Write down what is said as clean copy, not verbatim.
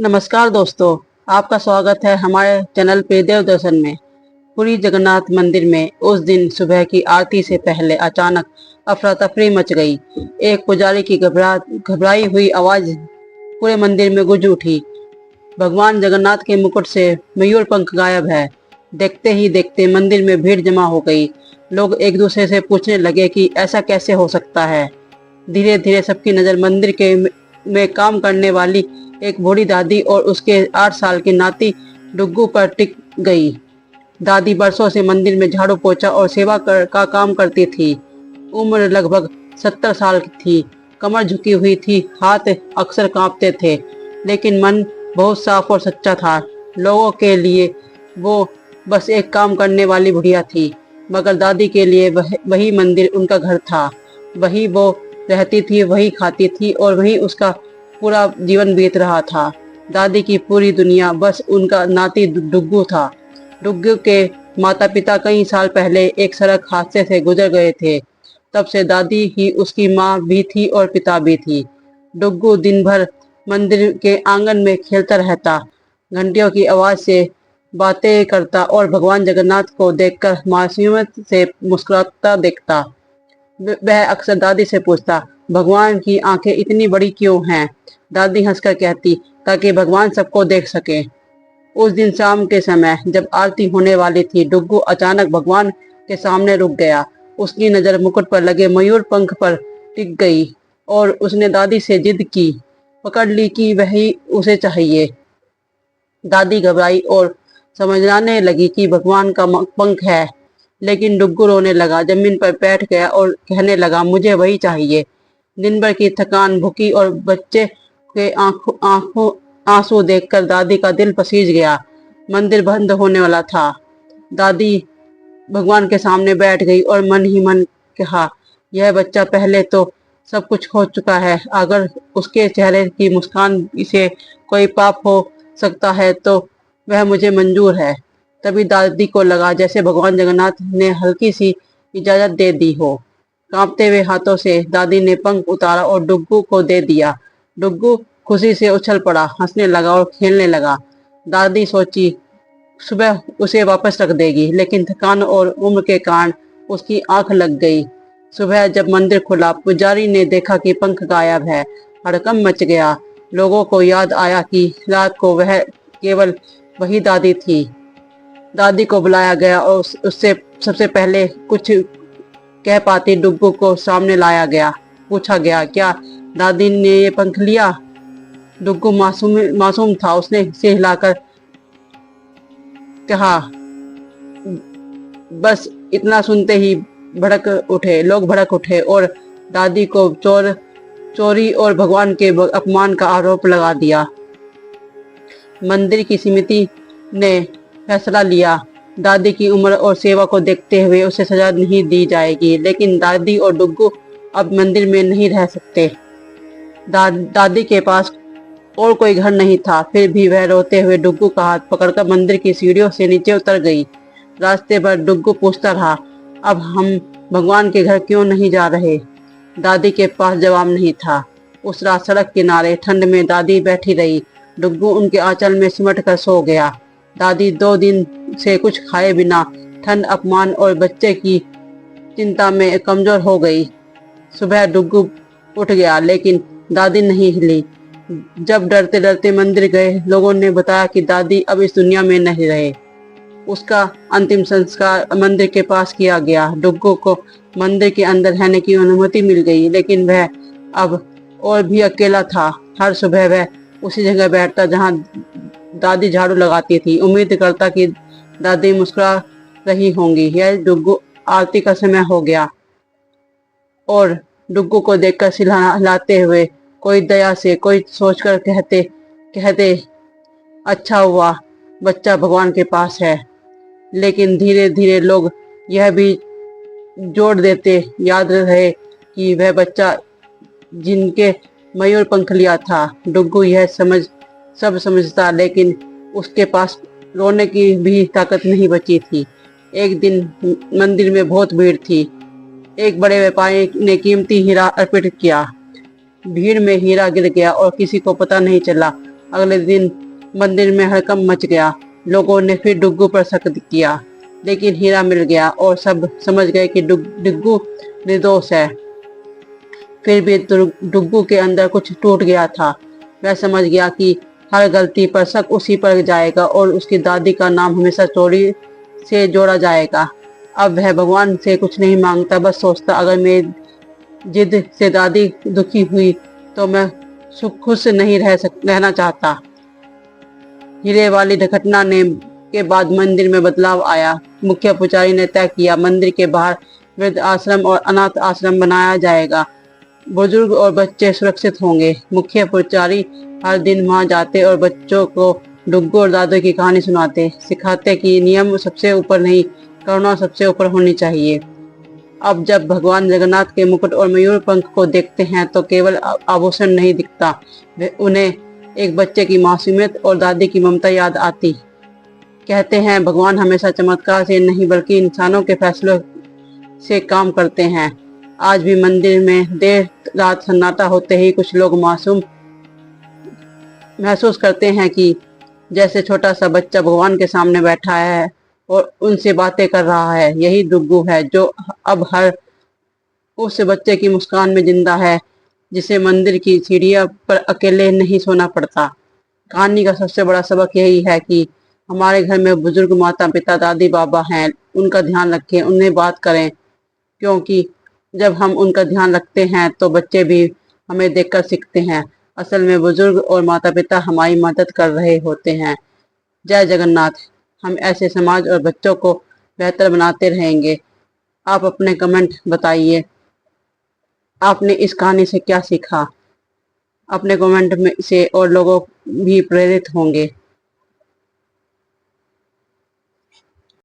नमस्कार दोस्तों, आपका स्वागत है हमारे चैनल पे देव दर्शन में। पुरी जगन्नाथ मंदिर में उस दिन सुबह की आरती से पहले अचानक अफरा तफरी मच गई। एक पुजारी की घबराई हुई आवाज पूरे मंदिर में गूंज उठी। भगवान जगन्नाथ के मुकुट से मयूर पंख गायब है। देखते ही देखते मंदिर में भीड़ जमा हो गई। लोग एक दूसरे से पूछने लगे कि ऐसा कैसे हो सकता है। धीरे धीरे सबकी नजर मंदिर के में काम करने वाली एक बूढ़ी दादी और उसके 8 साल की नाती डुग्गू पर टिक गई। दादी बरसों से मंदिर में झाड़ू पोछा और सेवा का काम करती थी। उम्र लगभग 70 साल की थी। कमर झुकी हुई थी, हाथ अक्सर कांपते थे, लेकिन मन बहुत साफ और सच्चा था। लोगों के लिए वो बस एक काम करने वाली बुढ़िया थी, मगर दादी के लिए वही मंदिर उनका घर था। वही वो रहती थी, वही खाती थी और वही उसका पूरा जीवन बीत रहा था। दादी की पूरी दुनिया बस उनका नाती डुग्गू था। डुग्गू के माता पिता कई साल पहले एक सड़क हादसे से गुजर गए थे। तब से दादी ही उसकी माँ भी थी और पिता भी थी। डुग्गू दिन भर मंदिर के आंगन में खेलता रहता, घंटियों की आवाज से बातें करता और भगवान जगन्नाथ को देखकर मासूमियत से मुस्कुराता देखता। वह अक्सर दादी से पूछता, भगवान की आंखें इतनी बड़ी क्यों हैं? दादी हंसकर कहती, ताकि भगवान सबको देख सके। उस दिन शाम के समय जब आरती होने वाली थी, डुग्गू अचानक भगवान के सामने रुक गया। उसकी नजर मुकुट पर लगे मयूर पंख पर टिक गई और उसने दादी से जिद की, पकड़ ली कि वही उसे चाहिए। दादी घबराई और समझाने लगी कि भगवान का पंख है, लेकिन डुग्गू रोने लगा, जमीन पर बैठ गया और कहने लगा, मुझे वही चाहिए। दिन भर की थकान, भूखी और बच्चे के आंखों आंखों आंसू देखकर दादी का दिल पसीज गया। मंदिर बंद होने वाला था। दादी भगवान के सामने बैठ गई और मन ही मन कहा, यह बच्चा पहले तो सब कुछ हो चुका है, अगर उसके चेहरे की मुस्कान से कोई पाप हो सकता है तो वह मुझे मंजूर है। तभी दादी को लगा जैसे भगवान जगन्नाथ ने हल्की सी इजाजत दे दी हो। कांपते हुए हाथों से दादी ने पंख उतारा और डुग्गू को दे दिया। डुग्गू खुशी से उछल पड़ा, हंसने लगा और खेलने लगा। दादी सोची सुबह उसे वापस रख देगी, लेकिन थकान और उम्र के कारण उसकी आंख लग गई। सुबह जब मंदिर खुला, पुजारी ने देखा कि पंख गायब है। हड़कंप मच गया। लोगों को याद आया कि रात को वह केवल वही दादी थी। दादी को बुलाया गया और उससे सबसे पहले कुछ कह पाती डुग्गू को सामने लाया गया। पूछा गया, क्या दादी ने ये पंख लिया? डुग्गू मासूम मासूम था। उसने सिर हिलाकर कहा, बस इतना सुनते ही लोग भड़क उठे और दादी को चोरी और भगवान के अपमान का आरोप लगा दिया। मंदिर की समिति ने फैसला लिया, दादी की उम्र और सेवा को देखते हुए उसे सजा नहीं दी जाएगी, लेकिन दादी और डुग्गू अब मंदिर में नहीं रह सकते। दादी के पास और कोई घर नहीं था, फिर भी वह रोते हुए डुग्गू का हाथ पकड़कर मंदिर की सीढ़ियों से नीचे उतर गई। रास्ते पर डुग्गू पूछता रहा, अब हम भगवान के घर क्यों नहीं जा रहे? दादी के पास जवाब नहीं था। उस रात सड़क किनारे ठंड में दादी बैठी रही। डुग्गू उनके आंचल में सिमट कर सो गया। दादी 2 दिन से कुछ खाए बिना ठंड, अपमान और बच्चे की चिंता में कमजोर हो गई। सुबह डुग्गू उठ गया, लेकिन दादी नहीं हिली। जब डरते डरते मंदिर गए, लोगों ने बताया कि दादी अब इस दुनिया में नहीं रहे। उसका अंतिम संस्कार मंदिर के पास किया गया। डुग्गू को मंदिर के अंदर रहने की अनुमति मिल गई, लेकिन वह अब और भी अकेला था। हर सुबह वह उसी जगह बैठता जहां दादी झाड़ू लगाती थी, उम्मीद करता कि दादी मुस्कुरा रही होंगी। यह डुग्गू आरती का समय हो गया और डुग्गू को देखकर सिर हिलाते हुए कोई दया से, कोई सोचकर कहते कहते अच्छा हुआ बच्चा भगवान के पास है। लेकिन धीरे धीरे लोग यह भी जोड़ देते याद रहे कि वह बच्चा जिनके मयूर पंख लिया था। डुग्गू यह सब समझता, लेकिन उसके पास रोने की भी ताकत नहीं बची थी। एक दिन मंदिर में बहुत भीड़ थी। एक बड़े व्यापारी ने कीमती हीरा अर्पित किया। भीड़ में हीरा गिर गया और किसी को पता नहीं चला। अगले दिन मंदिर में हड़कंप मच गया। लोगों ने फिर डुग्गू पर शक किया, लेकिन हीरा मिल गया और सब समझ गए कि डुग्गू निर्दोष है। फिर भी डुग्गू के अंदर कुछ टूट गया था। वह समझ गया कि हर गलती पर शक उसी पर जाएगा और उसकी दादी का नाम हमेशा चोरी से जोड़ा जाएगा। अब वह भगवान से कुछ नहीं मांगता, बस सोचता अगर मेरी जिद से दादी दुखी हुई तो मैं खुश नहीं रहना चाहता। हीरे वाली घटना ने के बाद मंदिर में बदलाव आया। मुख्य पुजारी ने तय किया मंदिर के बाहर वृद्ध आश्रम और अनाथ आश्रम बनाया जाएगा। बुजुर्ग और बच्चे सुरक्षित होंगे। मुख्य पुजारी हर दिन वहां जाते और बच्चों को डुग्गू और दादू की कहानी सुनाते, सिखाते कि नियम सबसे ऊपर नहीं, करुणा सबसे ऊपर होनी चाहिए। अब जब भगवान जगन्नाथ के मुकुट और मयूर पंख को देखते हैं तो केवल आभूषण नहीं दिखता, उन्हें एक बच्चे की मासूमियत और दादी की ममता याद आती। कहते हैं भगवान हमेशा चमत्कार से नहीं बल्कि इंसानों के फैसलों से काम करते हैं। आज भी मंदिर में देर रात सन्नाटा होते ही कुछ लोग मासूम महसूस करते हैं कि जैसे छोटा सा बच्चा भगवान के सामने बैठा है और उनसे बातें कर रहा है। यही डुग्गू है जो अब हर उस बच्चे की मुस्कान में जिंदा है, जिसे मंदिर की सीढ़ियों पर अकेले नहीं सोना पड़ता। कहानी का सबसे बड़ा सबक यही है कि हमारे घर में बुजुर्ग माता पिता दादी बाबा हैं, उनका ध्यान रखें, उन्हें बात करें, क्योंकि जब हम उनका ध्यान रखते हैं तो बच्चे भी हमें देखकर सीखते हैं। असल में बुजुर्ग और माता पिता हमारी मदद कर रहे होते हैं। जय जगन्नाथ। हम ऐसे समाज और बच्चों को बेहतर बनाते रहेंगे। आप अपने कमेंट बताइए, आपने इस कहानी से क्या सीखा? अपने कमेंट में से और लोगों भी प्रेरित होंगे।